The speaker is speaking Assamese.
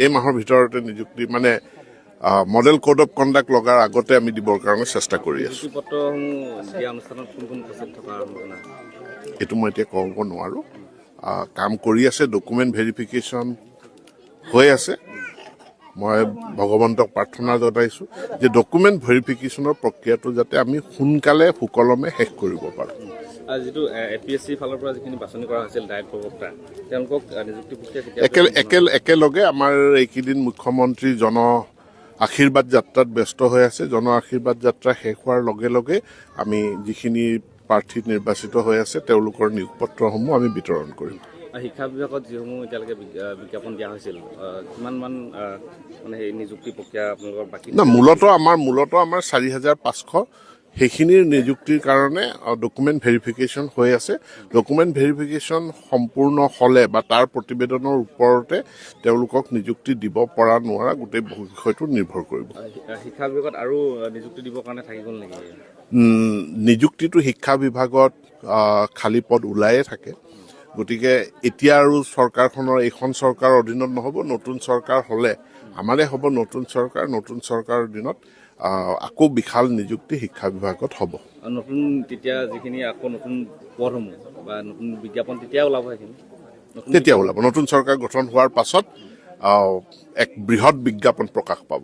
এই মাহৰ ভিতৰতে নিযুক্তি মানে মডেল কোড অফ কণ্ডাক্ট লগাৰ আগতে আমি দিবৰ কাৰণে চেষ্টা কৰি আছোঁ। এইটো মই এতিয়া ক'ব নোৱাৰোঁ। কাম কৰি আছে, ডকুমেণ্ট ভেৰিফিকেশ্যন হৈ আছে। মই ভগৱন্তক প্ৰাৰ্থনা জনাইছোঁ যে ডকুমেণ্ট ভেৰিফিকেশ্যনৰ প্ৰক্ৰিয়াটো যাতে আমি সোনকালে সুকলমে শেষ কৰিব পাৰোঁ। যিটো APSC ফালৰ পৰা যিখিনি বাছনি কৰা হৈছিল ডায়েট প্ৰবক্তা, তেওঁলোকক নিযুক্তি প্ৰক্ৰিয়া একেলগে আমাৰ এইকেইদিন মুখ্যমন্ত্ৰী জন আশীৰ্বাদ যাত্ৰাত ব্যস্ত হৈ আছে। জন আশীৰ্বাদ যাত্ৰা শেষ হোৱাৰ লগে লগে আমি যিখিনি প্ৰাৰ্থী নিৰ্বাচিত হৈ আছে তেওঁলোকৰ নিয়োগ পত্ৰসমূহ আমি বিতৰণ কৰিম। শিক্ষা বিভাগত যিসমূহ এতিয়ালৈকে বিজ্ঞাপন দিয়া হৈছিল, কিমানমান মানে সেই নিযুক্তি প্ৰক্ৰিয়া আপোনালোকৰ বাকী? না, মূলত আমাৰ 4,500 সেইখিনিৰ নিযুক্তিৰ কাৰণে ডকুমেণ্ট ভেৰিফিকেশ্যন হৈ আছে। ডকুমেণ্ট ভেৰিফিকেশ্যন সম্পূৰ্ণ হ'লে বা তাৰ প্ৰতিবেদনৰ ওপৰতে তেওঁলোকক নিযুক্তি দিব পৰা নোৱাৰা গোটেই বিষয়টো নিৰ্ভৰ কৰিব। শিক্ষা বিভাগত আৰু নিযুক্তি দিবৰ কাৰণে থাকি গ'ল নেকি? নিযুক্তিটো শিক্ষা বিভাগত খালী পদ ওলায়ে থাকে। গতিকে এতিয়া আৰু চৰকাৰখনৰ এইখন চৰকাৰৰ অধীনত নহ'ব, নতুন চৰকাৰ হ'লে আমাৰে হ'ব নতুন চৰকাৰৰ দিনত আকৌ বিশাল নিযুক্তি শিক্ষা বিভাগত হ'ব। নতুন তেতিয়া যিখিনি আকৌ নতুন পদসমূহ বা নতুন বিজ্ঞাপন তেতিয়া ওলাব, সেইখিনি তেতিয়া ওলাব। নতুন চৰকাৰ গঠন হোৱাৰ পাছত এক বৃহৎ বিজ্ঞাপন প্ৰকাশ পাব।